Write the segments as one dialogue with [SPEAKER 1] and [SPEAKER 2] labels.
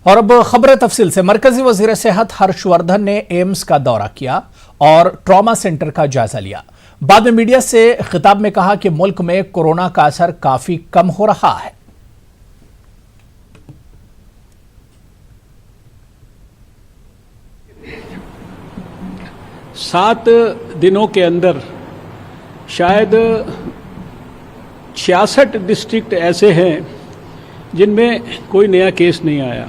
[SPEAKER 1] और अब खबर तफसील से। मरकजी वजीर सेहत हर्षवर्धन ने एम्स का दौरा किया और ट्रॉमा सेंटर का जायजा लिया। बाद में मीडिया से खिताब में कहा कि मुल्क में कोरोना का असर काफी कम हो रहा है।
[SPEAKER 2] सात दिनों के अंदर शायद 66 डिस्ट्रिक्ट ऐसे हैं जिनमें कोई नया केस नहीं आया।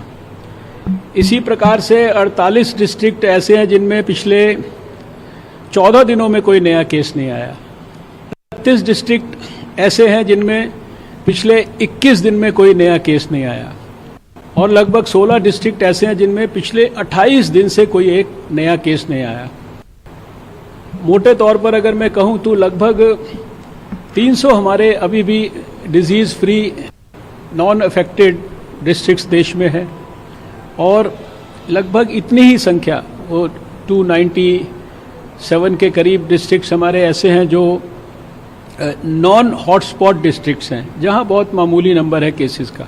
[SPEAKER 2] इसी प्रकार से 48 डिस्ट्रिक्ट ऐसे हैं जिनमें पिछले 14 दिनों में कोई नया केस नहीं आया। 32 डिस्ट्रिक्ट ऐसे हैं जिनमें पिछले 21 दिन में कोई नया केस नहीं आया और लगभग 16 डिस्ट्रिक्ट ऐसे हैं जिनमें पिछले 28 दिन से कोई एक नया केस नहीं आया। मोटे तौर पर अगर मैं कहूं तो लगभग 300 हमारे अभी भी disease free non affected districts देश में है और लगभग इतनी ही संख्या वो 297 के करीब डिस्ट्रिक्ट्स हमारे ऐसे हैं जो नॉन हॉटस्पॉट डिस्ट्रिक्ट्स हैं जहां बहुत मामूली नंबर है केसेस का।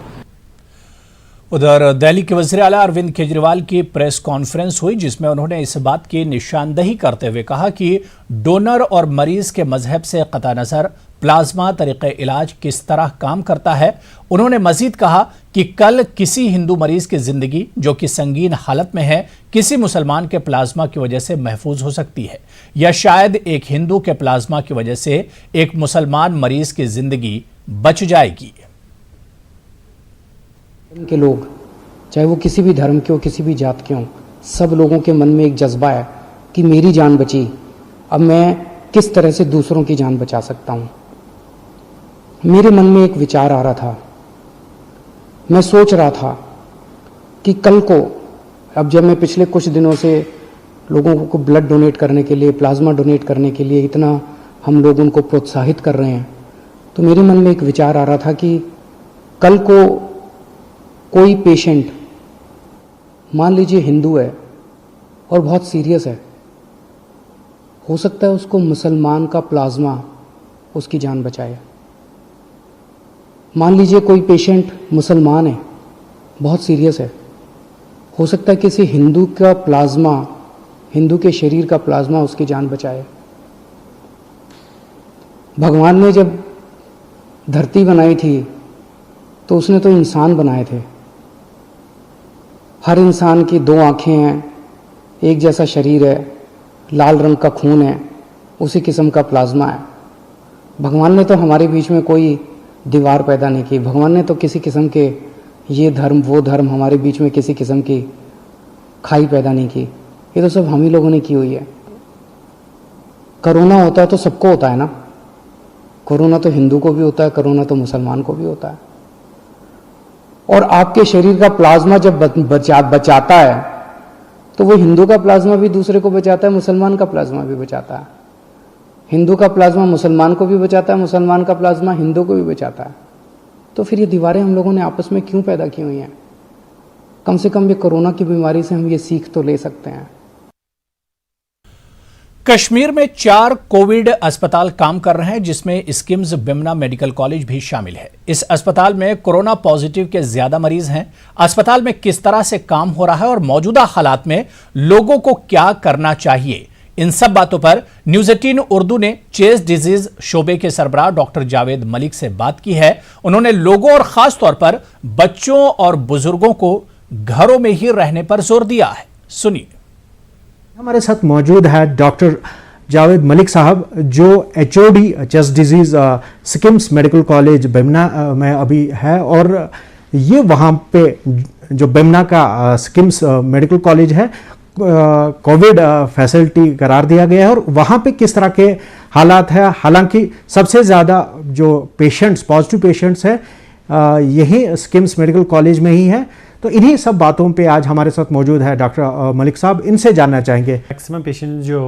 [SPEAKER 1] उधर दिल्ली के वज़ीर आला अरविंद केजरीवाल की प्रेस कॉन्फ्रेंस हुई जिसमें उन्होंने इस बात की निशानदही करते हुए कहा कि डोनर और मरीज के मजहब से कता नज़र प्लाज्मा तरीक़े इलाज किस तरह काम करता है। उन्होंने मजीद कहा कि कल किसी हिंदू मरीज की जिंदगी जो कि संगीन हालत में है किसी मुसलमान के प्लाज्मा की वजह से महफूज हो सकती है या शायद एक हिंदू के प्लाज्मा की वजह से एक मुसलमान मरीज की जिंदगी बच जाएगी।
[SPEAKER 3] के लोग चाहे वो किसी भी धर्म के हो किसी भी जात के हों, सब लोगों के मन में एक जज्बा है कि मेरी जान बची, अब मैं किस तरह से दूसरों की जान बचा सकता हूं। मेरे मन में एक विचार आ रहा था, मैं सोच रहा था कि कल को अब जब मैं पिछले कुछ दिनों से लोगों को ब्लड डोनेट करने के लिए प्लाज्मा डोनेट करने के लिए इतना हम लोग उनको प्रोत्साहित कर रहे हैं, तो मेरे मन में एक विचार आ रहा था कि कल को कोई पेशेंट मान लीजिए हिंदू है और बहुत सीरियस है, हो सकता है उसको मुसलमान का प्लाज्मा उसकी जान बचाए। मान लीजिए कोई पेशेंट मुसलमान है, बहुत सीरियस है, हो सकता है किसी हिंदू का प्लाज्मा, हिंदू के शरीर का प्लाज्मा उसकी जान बचाए। भगवान ने जब धरती बनाई थी तो उसने तो इंसान बनाए थे। हर इंसान की दो आंखें हैं, एक जैसा शरीर है, लाल रंग का खून है, उसी किस्म का प्लाज्मा है। भगवान ने तो हमारे बीच में कोई दीवार पैदा नहीं की। भगवान ने तो किसी किस्म के ये धर्म वो धर्म हमारे बीच में किसी किस्म की खाई पैदा नहीं की। ये तो सब हम ही लोगों ने की हुई है। कोरोना होता है तो सबको होता है ना, कोरोना तो हिंदू को भी होता है, कोरोना तो मुसलमान को भी होता है। और आपके शरीर का प्लाज्मा जब बचाता है तो वो हिंदू का प्लाज्मा भी दूसरे को बचाता है, मुसलमान का प्लाज्मा भी बचाता है। हिंदू का प्लाज्मा मुसलमान को भी बचाता है, मुसलमान का प्लाज्मा हिंदू को भी बचाता है। तो फिर ये दीवारें हम लोगों ने आपस में क्यों पैदा की हुई हैं? कम से कम ये कोरोना की बीमारी से हम ये सीख तो ले सकते हैं।
[SPEAKER 1] कश्मीर में 4 कोविड अस्पताल काम कर रहे हैं जिसमें स्किम्स बिमना मेडिकल कॉलेज भी शामिल है। इस अस्पताल में कोरोना पॉजिटिव के ज्यादा मरीज हैं। अस्पताल में किस तरह से काम हो रहा है और मौजूदा हालात में लोगों को क्या करना चाहिए, इन सब बातों पर न्यूज़ 18 उर्दू ने चेस्ट डिजीज शोबे के सरबराह डॉक्टर जावेद मलिक से बात की है। उन्होंने लोगों और खास तौर पर बच्चों और बुजुर्गों को घरों में ही रहने पर जोर दिया है। सुनिए।
[SPEAKER 4] हमारे साथ मौजूद है डॉक्टर जावेद मलिक साहब जो HOD chest disease schemes medical college Bemina में अभी है और ये वहाँ पे जो बिमना का स्किम्स मेडिकल कॉलेज है कोविड फैसिलिटी करार दिया गया है और वहाँ पे किस तरह के हालात है। हालांकि सबसे ज़्यादा जो पेशेंट्स पॉजिटिव पेशेंट्स हैं यही स्किम्स मेडिकल कॉलेज में ही है। तो इन्हीं सब बातों पे आज हमारे साथ मौजूद है डॉक्टर मलिक साहब, इनसे जानना चाहेंगे।
[SPEAKER 5] मैक्सिमम पेशेंट जो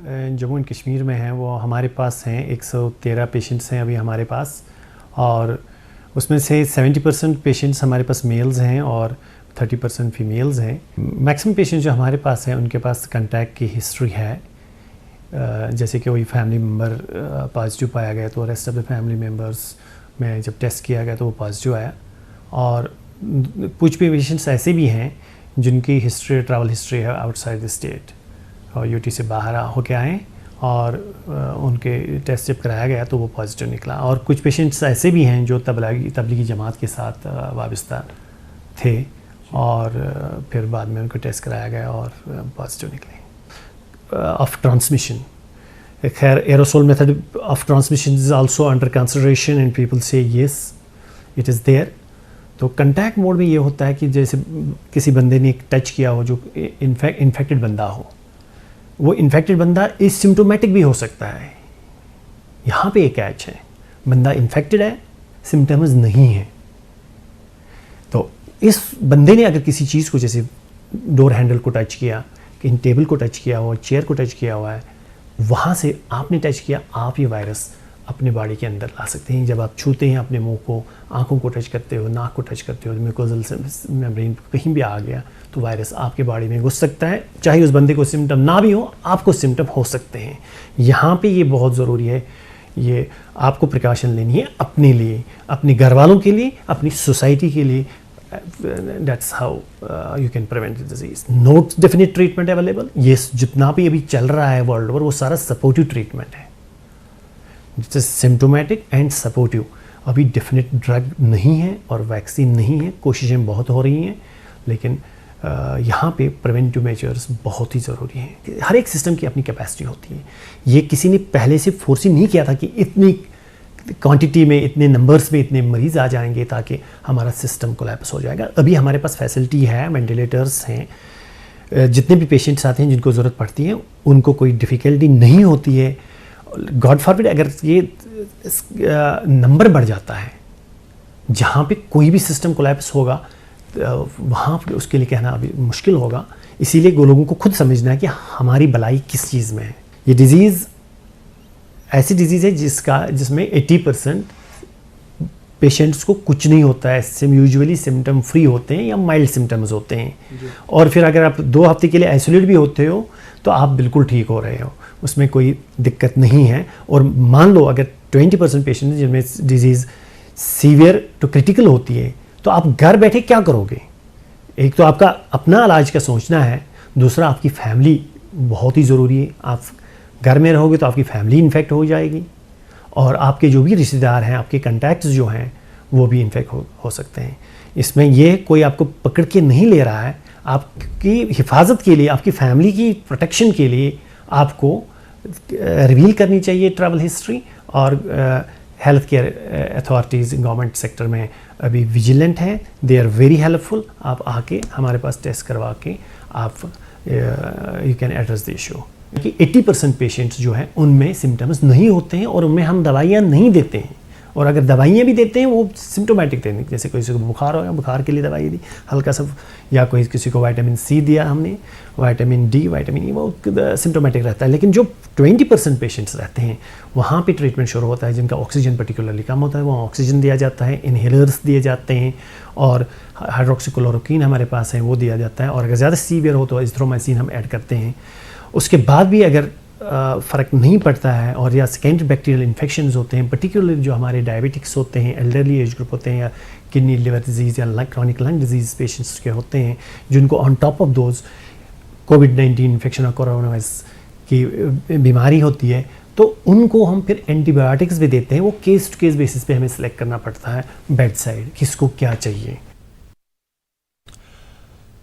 [SPEAKER 5] जम्मू एंड कश्मीर में हैं वो हमारे पास हैं, 113 पेशेंट्स हैं अभी हमारे पास और उसमें से 70% पेशेंट्स हमारे पास मेल्स हैं और 30% फीमेल्स हैं। मैक्सिमम पेशेंट जो हमारे पास हैं उनके पास कंटैक्ट की हिस्ट्री है, जैसे कि कोई फैमिली मेम्बर पॉजिटिव पाया गया तो rest of the family members में जब टेस्ट किया गया तो वो पॉजिटिव आया और कुछ पेशेंट्स ऐसे भी हैं जिनकी हिस्ट्री ट्रैवल हिस्ट्री है आउटसाइड द स्टेट और यूटी से बाहर होके आए और उनके टेस्ट जब कराया गया तो वो पॉजिटिव निकला। और कुछ पेशेंट्स ऐसे भी हैं जो तबलीगी जमात के साथ वाबस्ता थे और फिर बाद में उनको टेस्ट कराया गया और पॉजिटिव निकले। ऑफ ट्रांसमिशन, खैर aerosol method of transmission is also under consideration and people से येस इट इज़ देयर। तो कंटैक्ट मोड में ये होता है कि जैसे किसी बंदे ने एक टच किया हो जो इन्फेक्टेड बंदा हो, वो इन्फेक्टेड बंदा एसिम्प्टोमेटिक भी हो सकता है। यहाँ पे एक कैच है, बंदा इन्फेक्टेड है, सिम्टम्स नहीं है। तो इस बंदे ने अगर किसी चीज़ को जैसे डोर हैंडल को टच किया, कहीं टेबल को टच किया हुआ, चेयर को टच किया हुआ है, वहाँ से आपने टच किया, आप ये वायरस अपने बॉडी के अंदर ला सकते हैं। जब आप छूते हैं अपने मुंह को, आंखों को टच करते हो, नाक को टच करते हो, म्यूकोजल मेम्ब्रेन कहीं भी आ गया तो वायरस आपके बॉडी में घुस सकता है। चाहे उस बंदे को सिम्टम ना भी हो, आपको सिम्टम हो सकते हैं। यहाँ पे ये बहुत ज़रूरी है, ये आपको प्रिकॉशन लेनी है अपने लिए, अपने घर वालों के लिए, अपनी सोसाइटी के लिए। That's how you can prevent the disease. No definite treatment available. ये जितना भी अभी चल रहा है वर्ल्ड ओवर वो सारा सपोर्टिव ट्रीटमेंट है, सिम्टोमेटिक एंड सपोर्टिव। अभी डेफिनेट ड्रग नहीं है और वैक्सीन नहीं है। कोशिशें बहुत हो रही हैं लेकिन यहाँ पे प्रिवेंटिव मेजर्स बहुत ही ज़रूरी हैं। हर एक सिस्टम की अपनी कैपेसिटी होती है। ये किसी ने पहले से फोर्स ही नहीं किया था कि इतनी क्वांटिटी में, इतने नंबर्स में इतने मरीज़ आ जाएंगे ताकि हमारा सिस्टम कोलैप्स हो जाएगा। अभी हमारे पास फैसिलिटी है, वेंटिलेटर्स हैं, जितने भी पेशेंट्स आते हैं जिनको ज़रूरत पड़ती है उनको कोई डिफ़िकल्टी नहीं होती है। गॉड फॉरबिड अगर ये नंबर बढ़ जाता है, जहाँ पे कोई भी सिस्टम कोलैप्स होगा वहाँ पे उसके लिए कहना अभी मुश्किल होगा। इसीलिए लोगों को खुद समझना है कि हमारी भलाई किस चीज़ में है। ये डिज़ीज़ ऐसी डिज़ीज़ है जिसमें 80% पेशेंट्स को कुछ नहीं होता है, यूजुअली सिम्टम फ्री होते हैं या माइल्ड सिम्टम्स होते हैं। और फिर अगर आप 2 हफ्ते के लिए आइसोलेट भी होते हो तो आप बिल्कुल ठीक हो रहे हो, उसमें कोई दिक्कत नहीं है। और मान लो अगर 20% पेशेंट जिनमें डिजीज़ सीवियर टू क्रिटिकल होती है तो आप घर बैठे क्या करोगे? एक तो आपका अपना इलाज का सोचना है, दूसरा आपकी फैमिली बहुत ही ज़रूरी है। आप घर में रहोगे तो आपकी फैमिली इन्फेक्ट हो जाएगी और आपके जो भी रिश्तेदार हैं, आपके कॉन्टैक्ट्स जो हैं वो भी इन्फेक्ट हो सकते हैं। इसमें ये कोई आपको पकड़ के नहीं ले रहा है, आपकी हिफाजत के लिए, आपकी फैमिली की प्रोटेक्शन के लिए आपको रिवील करनी चाहिए ट्रैवल हिस्ट्री। और health care authorities government sector में अभी विजिलेंट हैं, दे आर वेरी हेल्पफुल। आप आके हमारे पास टेस्ट करवा के आप you can address the issue. कि 80% पेशेंट्स जो हैं उनमें सिम्टम्स नहीं होते हैं और उनमें हम दवाइयाँ नहीं देते हैं। और अगर दवाइयाँ भी देते हैं वो सिम्टोमेटिक देने, जैसे किसी को बुखार हो गया, बुखार के लिए दवाई दी हल्का सा, या कोई किसी को विटामिन सी दिया हमने, विटामिन डी, विटामिन ई, वो सिम्टोमेटिक रहता है। लेकिन जो 20% पेशेंट्स रहते हैं वहाँ पे ट्रीटमेंट शुरू होता है, जिनका ऑक्सीजन पर्टिकुलरली कम होता है, वहाँ ऑक्सीजन दिया जाता है, इन्हेलर्स दिए जाते हैं और हाइड्रोक्सीक्लोरोक्वीन हमारे पास है वो दिया जाता है। और अगर ज़्यादा सीवियर हो तो एजिथ्रोमाइसिन हम ऐड करते हैं। उसके बाद भी अगर फ़र्क नहीं पड़ता है और या सेकेंडरी बैक्टीरियल इन्फेक्शंस होते हैं, पर्टिकुलरली जो हमारे डायबिटिक्स होते हैं, एल्डरली एज ग्रुप होते हैं, या किडनी लिवर डिजीज़ या क्रॉनिक लंग डिजीज़ पेशेंट्स के होते हैं, जिनको on top of those covid infection और कोरोना वायरस की बीमारी होती है, तो उनको हम फिर एंटीबायोटिक्स भी देते हैं। वो केस टू केस बेसिस पे हमें सेलेक्ट करना पड़ता है बेड साइड, किसको क्या चाहिए।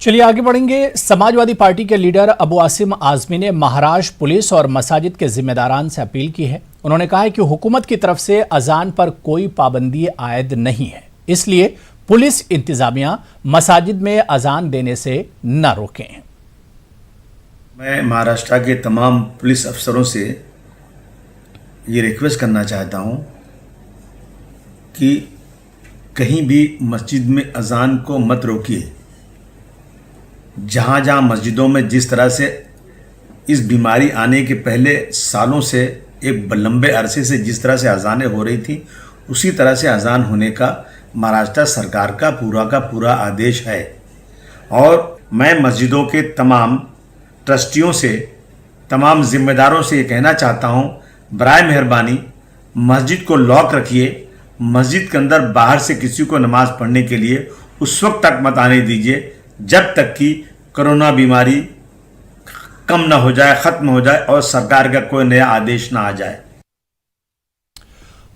[SPEAKER 1] चलिए आगे बढ़ेंगे। समाजवादी पार्टी के लीडर अबू आसिम आजमी ने महाराष्ट्र पुलिस और मसाजिद के जिम्मेदारान से अपील की है। उन्होंने कहा है कि हुकूमत की तरफ से अजान पर कोई पाबंदी आयद नहीं है, इसलिए पुलिस इंतजामिया मसाजिद में अजान देने से न रोकें।
[SPEAKER 6] मैं महाराष्ट्र के तमाम पुलिस अफसरों से ये रिक्वेस्ट करना चाहता हूँ कि कहीं भी मस्जिद में अजान को मत रोकिए। जहाँ जहाँ मस्जिदों में जिस तरह से इस बीमारी आने के पहले सालों से एक लंबे अरसे से जिस तरह से अजानें हो रही थी, उसी तरह से अजान होने का महाराष्ट्र सरकार का पूरा आदेश है। और मैं मस्जिदों के तमाम ट्रस्टियों से, तमाम जिम्मेदारों से ये कहना चाहता हूँ, बराए मेहरबानी मस्जिद को लॉक रखिए। मस्जिद के अंदर बाहर से किसी को नमाज़ पढ़ने के लिए उस वक्त तक मत आने दीजिए जब तक कि कोरोना बीमारी कम ना हो जाए, खत्म हो जाए और सरकार का कोई नया आदेश ना आ जाए।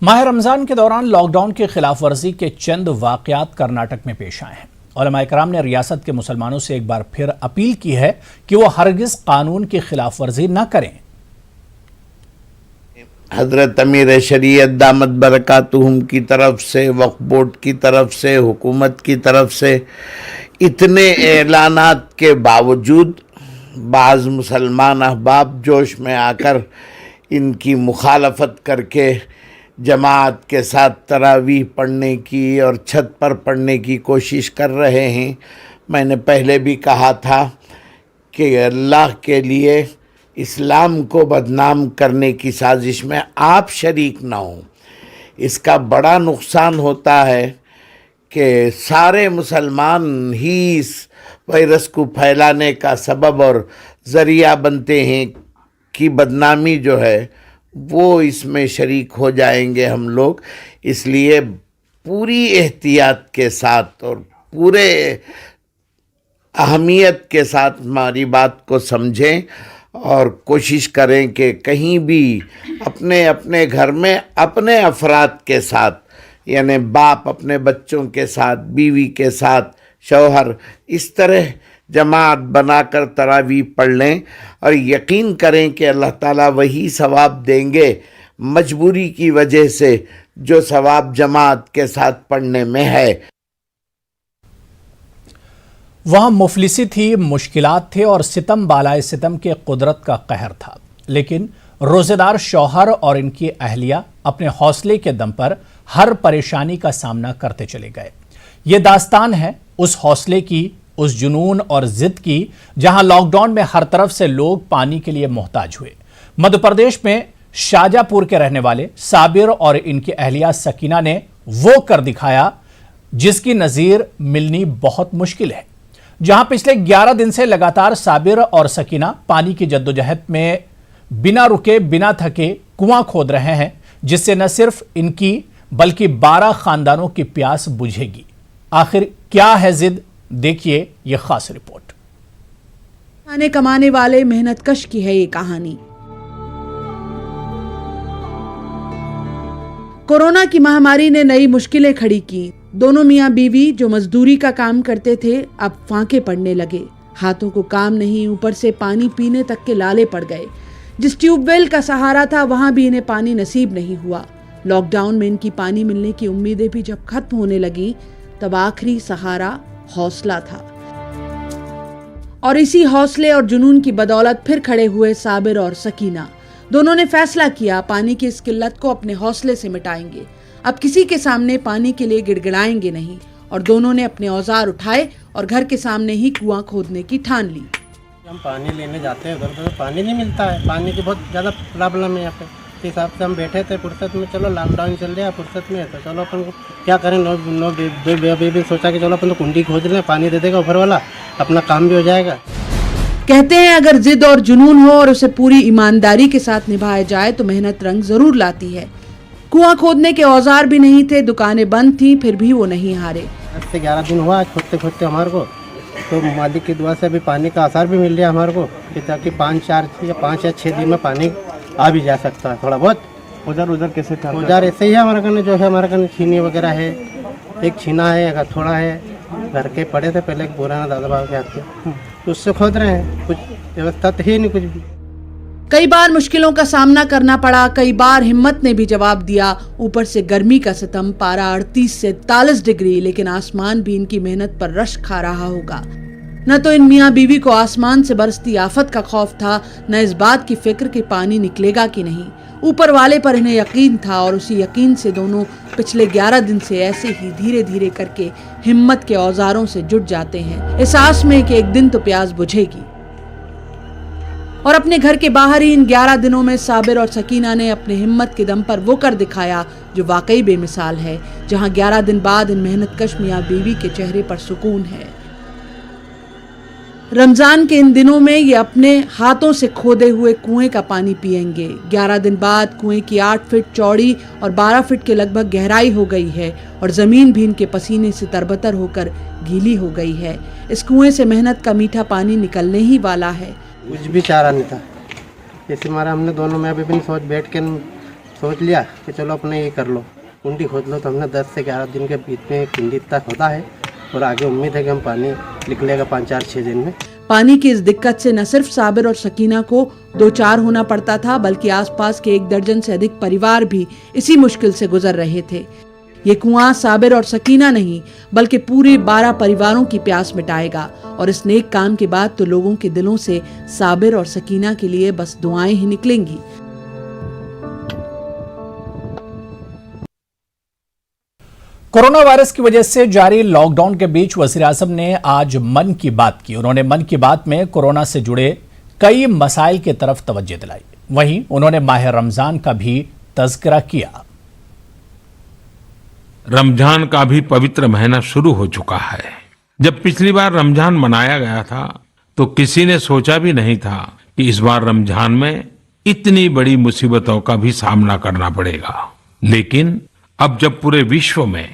[SPEAKER 1] माह रमजान के दौरान लॉकडाउन की खिलाफ वर्जी के चंद वाकयात कर्नाटक में पेश आए हैं। उलमा इकराम ने रियासत के मुसलमानों से एक बार फिर अपील की है कि वो हरगिज कानून की खिलाफ वर्जी न करें।
[SPEAKER 7] हजरत अमीर शरीयत दामत बरकातुहुम की तरफ से, वक्फ बोर्ड की तरफ से, हुकूमत की तरफ से इतने ऐलानात के बावजूद बाज़ मुसलमान अहबाब जोश में आकर इनकी मुखालफत करके जमात के साथ तरावीह पढ़ने की और छत पर पढ़ने की कोशिश कर रहे हैं। मैंने पहले भी कहा था कि अल्लाह के लिए इस्लाम को बदनाम करने की साजिश में आप शरीक ना हों। इसका बड़ा नुकसान होता है कि सारे मुसलमान ही इस वायरस को फैलाने का सबब और ज़रिया बनते हैं कि बदनामी जो है वो इसमें शरीक हो जाएंगे हम लोग। इसलिए पूरी एहतियात के साथ और पूरे अहमियत के साथ हमारी बात को समझें और कोशिश करें कि कहीं भी अपने अपने घर में अपने अफराद के साथ, यानी बाप अपने बच्चों के साथ, बीवी के साथ, शौहर, इस तरह जमात बनाकर तरावी पढ़ लें और यकीन करें कि अल्लाह ताला वही सवाब देंगे मजबूरी की वजह से जो सवाब जमात के साथ पढ़ने में है।
[SPEAKER 1] वहां मुफलिसी थी, मुश्किलात थे और सितम बालाए सितम के कुदरत का कहर था, लेकिन रोजेदार शौहर और इनकी अहलिया अपने हौसले के दम पर हर परेशानी का सामना करते चले गए। ये दास्तान है उस हौसले की, उस जुनून और जिद की जहां लॉकडाउन में हर तरफ से लोग पानी के लिए मोहताज हुए। मध्य प्रदेश में शाजापुर के रहने वाले साबिर और इनकी अहलिया सकीना ने वो कर दिखाया जिसकी नजीर मिलनी बहुत मुश्किल है। जहां पिछले 11 दिन से लगातार साबिर और सकीना पानी की जद्दोजहद में बिना रुके बिना थके कुआं खोद रहे हैं, जिससे न सिर्फ इनकी बल्कि 12 खानदानों की प्यास बुझेगी। आखिर क्या है जिद, देखिए यह खास रिपोर्ट।
[SPEAKER 8] खाने कमाने वाले मेहनतकश की है ये कहानी। कोरोना की महामारी ने नई मुश्किलें खड़ी की। दोनों मियां बीवी जो मजदूरी का काम करते थे अब फांके पड़ने लगे। हाथों को काम नहीं, ऊपर से पानी पीने तक के लाले पड़ गए। जिस ट्यूबवेल का सहारा था वहां भी इन्हें पानी नसीब नहीं हुआ। लॉकडाउन में इनकी पानी मिलने की उम्मीदें भी जब खत्म होने लगी तब आखिरी सहारा हौसला था। और इसी हौसले और जुनून की बदौलत फिर खड़े हुए साबिर और सकीना। दोनों ने फैसला किया पानी की इस किल्लत को अपने हौसले से मिटाएंगे। अब किसी के सामने पानी के लिए गिड़गिड़ाएंगे नहीं। और दोनों ने अपने औजार उठाए और घर के सामने ही कुआं खोदने की ठान ली।
[SPEAKER 9] हम पानी लेने जाते हैं उधर तो पानी नहीं मिलता है। पानी की बहुत ज़्यादा प्रॉब्लम है यहाँ पे। इस हिसाब से हम बैठे थे फुर्सत में, चलो लॉकडाउन चल रहा है फुर्सत में, तो चलो अपन को क्या करें। बेबी सोचा कि चलो अपन तो कुंडी खोद लें, पानी दे देगा ऊपर वाला, अपना काम भी हो जाएगा।
[SPEAKER 8] कहते हैं अगर जिद और जुनून हो और उसे पूरी ईमानदारी के साथ निभाया जाए तो मेहनत रंग जरूर लाती है। कुआं खोदने के औजार भी नहीं थे, दुकानें बंद थी, फिर भी वो नहीं हारे।
[SPEAKER 9] 10 से 11 दिन हुआ खोदते खोदते हमारे को, तो मालिक की दुआ से अभी पानी का आसार भी मिल रहा है हमारे को, ताकि 5 या 6 दिन में पानी आ भी जा सकता है। थोड़ा बहुत उधर कैसे था? उधर ऐसे ही है हमारे कने, जो है हमारे कने छीनी वगैरह है, एक छीना है, एक हथौड़ा है, घर के पड़े थे पहले पुराना दादा बाबा के हाथ के, उससे खोद रहे हैं। कुछ व्यवस्था तो ही नहीं कुछ भी।
[SPEAKER 8] कई बार मुश्किलों का सामना करना पड़ा, कई बार हिम्मत ने भी जवाब दिया। ऊपर से गर्मी का सितम, पारा 38 से 43 डिग्री, लेकिन आसमान भी इनकी मेहनत पर रश खा रहा होगा। न तो इन मियाँ बीवी को आसमान से बरसती आफत का खौफ था, न इस बात की फिक्र कि पानी निकलेगा कि नहीं। ऊपर वाले पर इन्हें यकीन था और उसी यकीन से दोनों पिछले 11 दिन से ऐसे ही धीरे धीरे करके हिम्मत के औजारों से जुट जाते हैं, इस आस में कि एक दिन तो प्यास बुझेगी। और अपने घर के बाहर ही इन 11 दिनों में साबिर और सकीना ने अपने हिम्मत के दम पर वो कर दिखाया जो वाकई बेमिसाल है, जहां 11 दिन बाद इन मेहनतकश मियाँ बीवी के चेहरे पर सुकून है। रमजान के इन दिनों में ये अपने हाथों से खोदे हुए कुएं का पानी पिएंगे। 11 दिन बाद कुएं की 8 फीट चौड़ी और 12 फीट के लगभग गहराई हो गई है और जमीन भी इनके पसीने से तरबतर होकर गीली हो गई है। इस कुएं से मेहनत का मीठा पानी निकलने ही वाला है।
[SPEAKER 9] कुछ भी चारा नहीं था, जैसे हमारा हमने दोनों में अभी बैठ के सोच लिया कि चलो अपने ये कर लो, कुंडी खोद लो। तो हमने 10 से 11 दिन के बीच में कुंडी इतना खोदा है और आगे उम्मीद है कि हम पानी निकलेगा 5-4-6 दिन में।
[SPEAKER 8] पानी की इस दिक्कत से न सिर्फ साबिर और सकीना को 2-4 होना पड़ता था, बल्कि आसपास के 1 दर्जन से अधिक परिवार भी इसी मुश्किल से गुजर रहे थे। ये कुआं साबिर और सकीना नहीं बल्कि पूरे 12 परिवारों की प्यास मिटाएगा और इस नेक काम के बाद तो लोगों के दिलों से साबिर और सकीना के लिए बस दुआएं ही निकलेंगी।
[SPEAKER 1] कोरोना वायरस की वजह से जारी लॉकडाउन के बीच वज़ीर-ए-आज़म ने आज मन की बात की। उन्होंने मन की बात में कोरोना से जुड़े कई मसाइल की तरफ तवज्जो दिलाई। वहीं उन्होंने माह रमजान का भी तज़किरा किया।
[SPEAKER 10] रमजान का भी पवित्र महीना शुरू हो चुका है। जब पिछली बार रमजान मनाया गया था तो किसी ने सोचा भी नहीं था कि इस बार रमजान में इतनी बड़ी मुसीबतों का भी सामना करना पड़ेगा। लेकिन अब जब पूरे विश्व में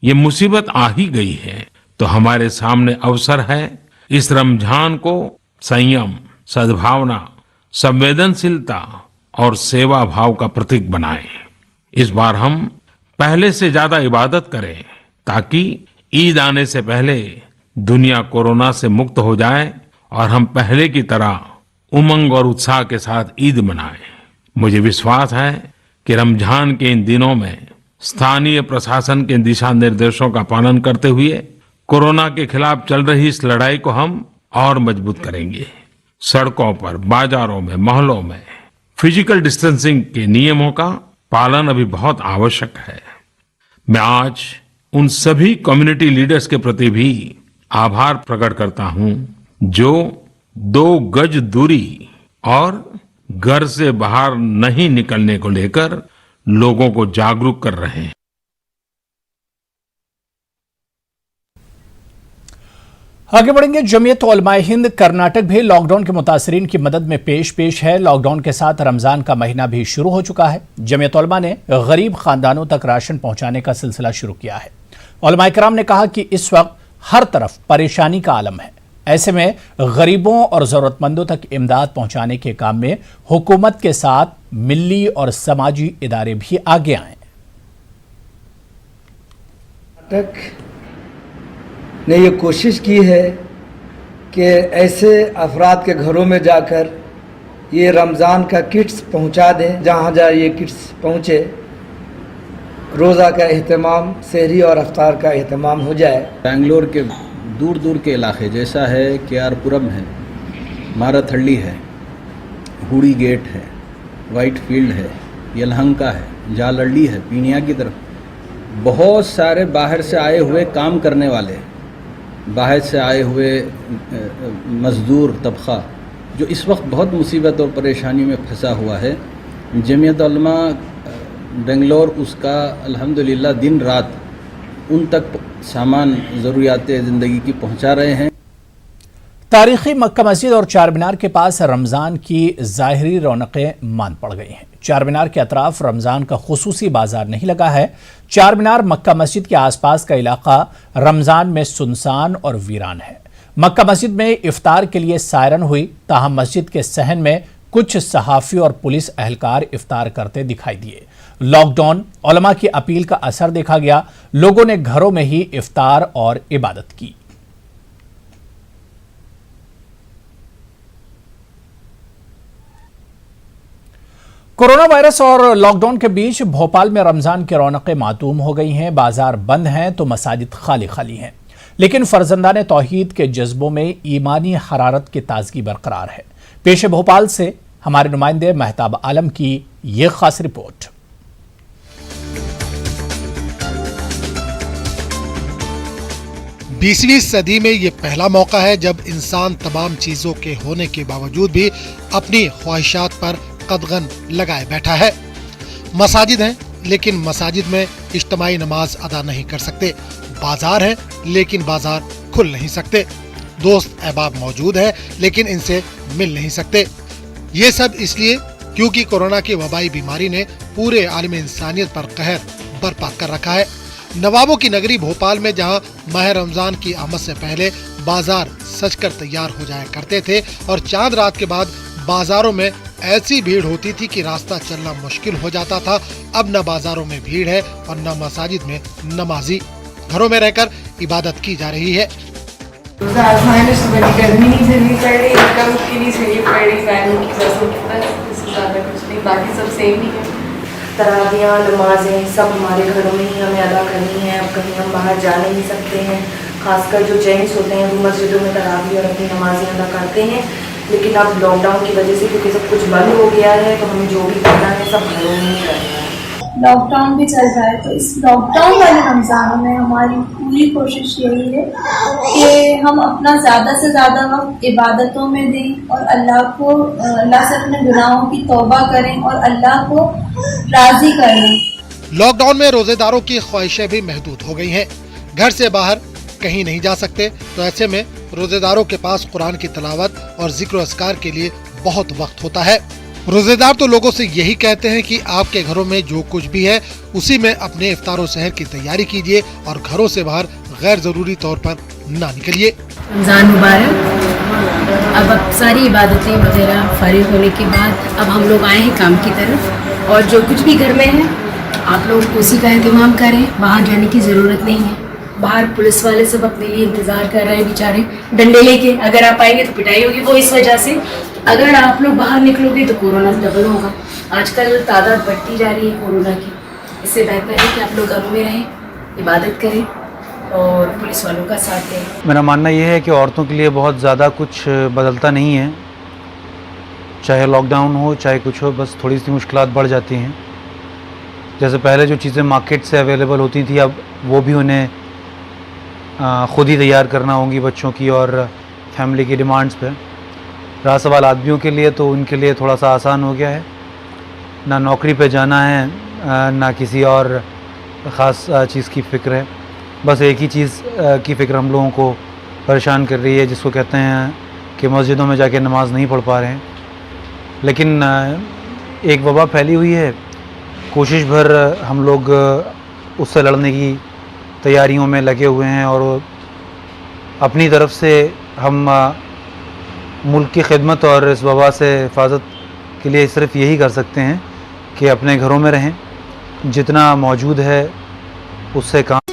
[SPEAKER 10] ये मुसीबत आ ही गई है तो हमारे सामने अवसर है इस रमजान को संयम, सद्भावना, संवेदनशीलता और सेवा भाव का प्रतीक बनाएं। इस बार हम पहले से ज्यादा इबादत करें ताकि ईद आने से पहले दुनिया कोरोना से मुक्त हो जाए और हम पहले की तरह उमंग और उत्साह के साथ ईद मनाएं। मुझे विश्वास है कि रमजान के इन दिनों में स्थानीय प्रशासन के दिशा निर्देशों का पालन करते हुए कोरोना के खिलाफ चल रही इस लड़ाई को हम और मजबूत करेंगे। सड़कों पर, बाजारों में, मोहल्लों में फिजिकल डिस्टेंसिंग के नियमों का पालन अभी बहुत आवश्यक है। मैं आज उन सभी कम्युनिटी लीडर्स के प्रति भी आभार प्रकट करता हूं जो 2 गज दूरी और घर से बाहर नहीं निकलने को लेकर लोगों को जागरूक कर रहे हैं।
[SPEAKER 1] आगे बढ़ेंगे। जमीयत उलमाए हिंद कर्नाटक भी लॉकडाउन के मुतासरीन की मदद में पेश है। लॉकडाउन के साथ रमजान का महीना भी शुरू हो चुका है। जमीयत उलमा ने गरीब खानदानों तक राशन पहुंचाने का सिलसिला शुरू किया है। उलमाए किराम ने कहा कि इस वक्त हर तरफ परेशानी का आलम है। ऐसे में गरीबों और जरूरतमंदों तक इमदाद पहुंचाने के काम में हुकूमत के साथ मिली और समाजी इदारे भी आगे आए।
[SPEAKER 11] कर्नाटक ने ये कोशिश की है कि ऐसे अफराद के घरों में जाकर ये रमज़ान का किट्स पहुंचा दें। जहाँ जहाँ ये किट्स पहुँचे रोज़ा का एहतमाम, सहरी और अफ्तार का एहतमाम हो जाए।
[SPEAKER 12] बेंगलोर के दूर दूर के इलाके जैसा है केआरपुरम है, माराथल्ली है, हुडी गेट है, वाइट फील्ड है, यलहंका है, जालड़ी है, पीनिया की तरफ बहुत सारे बाहर से आए हुए काम करने वाले, बाहर से आए हुए मज़दूर तबक़ा जो इस वक्त बहुत मुसीबत और परेशानी में फंसा हुआ है। जमीयत उलमा बेंगलोर उसका अल्हम्दुलिल्लाह दिन रात उन तक सामान ज़रूरियात ज़िंदगी की पहुंचा रहे हैं।
[SPEAKER 1] तारीखी मक्का मस्जिद और चार मीनार के पास रमज़ान की ज़ाहिरी रौनकें मान पड़ गई हैं। चार मीनार के अतराफ रमज़ान का खुसूसी बाजार नहीं लगा है। चार मीनार मक्का मस्जिद के आसपास का इलाका रमज़ान में सुनसान और वीरान है। मक्का मस्जिद में इफ्तार के लिए सायरन हुई, ताहम मस्जिद के सहन में कुछ सहाफ़ी और पुलिस एहलकार इफ्तार करते दिखाई दिए। लॉकडाउन उलमा की अपील का असर देखा गया। लोगों ने घरों में ही इफ्तार और इबादत की। कोरोना वायरस और लॉकडाउन के बीच भोपाल में रमजान की रौनकें मातूम हो गई हैं। बाजार बंद हैं तो मसाजिद खाली खाली हैं, लेकिन फर्जंदाने तौहीद के जज्बों में ईमानी हरारत की ताजगी बरकरार है। पेश भोपाल से हमारे नुमाइंदे महताब आलम की ये खास रिपोर्ट।
[SPEAKER 13] 20वीं सदी में ये पहला मौका है जब इंसान तमाम चीजों के होने के बावजूद भी अपनी ख्वाहिशात पर कदगन लगाए बैठा है। मसाजिद हैं लेकिन मसाजिद में इज्तिमाई नमाज अदा नहीं कर सकते। बाजार है लेकिन बाजार खुल नहीं सकते। दोस्त अहबाब मौजूद है, लेकिन इनसे मिल नहीं सकते। ये सब इसलिए क्योंकि कोरोना की वबाई बीमारी ने पूरे आलम इंसानियत पर कहर बर्पा कर रखा है। नवाबों की नगरी भोपाल में जहां माह रमजान की आमद से पहले बाजार सजकर तैयार हो जाया करते थे और चांद रात के बाद बाजारों में ऐसी भीड़ होती थी कि रास्ता चलना मुश्किल हो जाता था, अब न बाजारों में भीड़ है और न मसाजिद में नमाजी। घरों में रहकर इबादत की जा रही है।
[SPEAKER 14] गर्मी नहीं झेलनी पड़ रही, इनकम की नहीं झेलनी पड़ रही, फैमिली की पैसों की, बस इससे ज़्यादा कुछ नहीं, बाकी सब सेम ही है।
[SPEAKER 15] तरावियाँ नमाजें सब हमारे घरों में ही हमें अदा करनी है। अब कहीं हम बाहर जा नहीं सकते हैं, खासकर जो जेंट्स होते हैं वो मस्जिदों में तरावी और अपनी नमाजें अदा करते हैं। लेकिन अब लॉकडाउन की वजह से क्योंकि सब कुछ बंद हो गया है तो हमें जो भी करना है सब घरों में ही करना है।
[SPEAKER 16] लॉकडाउन भी चल रहा है तो इस लॉकडाउन वाले रमज़ानों में हमारी पूरी कोशिश यही है कि हम अपना ज़्यादा से ज़्यादा वक्त इबादतों में दें और अल्लाह से अपने गुनाहों की तौबा करें और अल्लाह को राज़ी कर लें।
[SPEAKER 13] लॉकडाउन में रोजेदारों की ख्वाहिशें भी महदूद हो गई हैं। घर से बाहर कहीं नहीं जा सकते, तो ऐसे में रोजेदारों के पास कुरान की तिलावत और जिक्र अस्कार के लिए बहुत वक्त होता है। रोजेदार तो लोगों से यही कहते हैं कि आपके घरों में जो कुछ भी है उसी में अपने इफ्तार सहर की तैयारी कीजिए और घरों से बाहर गैर जरूरी तौर पर ना निकलिए।
[SPEAKER 17] रमज़ान मुबारक। अब सारी इबादतें वगैरह फारिग होने के बाद अब हम लोग आए हैं काम की तरफ और जो कुछ भी घर में है आप लोग उसी का एहतमाम करें। बाहर जाने की ज़रूरत नहीं है। बाहर पुलिस वाले सब अपने लिए इंतज़ार कर रहे हैं बेचारे डंडे लेके। अगर आप आएंगे तो पिटाई होगी, वो इस वजह से अगर आप लोग बाहर निकलोगे तो कोरोना डबल होगा। आजकल तादाद बढ़ती जा रही है कोरोना की। इससे बेहतर है कि आप लोग घरों में रहें, इबादत करें और पुलिस वालों का साथ दें।
[SPEAKER 18] मेरा मानना यह है कि औरतों के लिए बहुत ज़्यादा कुछ बदलता नहीं है, चाहे लॉकडाउन हो चाहे कुछ हो, बस थोड़ी सी मुश्किलात बढ़ जाती हैं। जैसे पहले जो चीज़ें मार्केट से अवेलेबल होती थी अब वो भी उन्हें ख़ुद ही तैयार करना होंगी बच्चों की और फैमिली की डिमांड्स पे। रहा सवाल आदमियों के लिए, तो उनके लिए थोड़ा सा आसान हो गया है। ना नौकरी पे जाना है ना किसी और ख़ास चीज़ की फ़िक्र है, बस एक ही चीज़ की फ़िक्र हम लोगों को परेशान कर रही है, जिसको कहते हैं कि मस्जिदों में जाके नमाज नहीं पढ़ पा रहे हैं। लेकिन एक वबा फैली हुई है, कोशिश भर हम लोग उससे लड़ने की तैयारियों में लगे हुए हैं और अपनी तरफ से हम मुल्क की खिदमत और इस वबा से हिफाजत के लिए सिर्फ यही कर सकते हैं कि अपने घरों में रहें, जितना मौजूद है उससे काम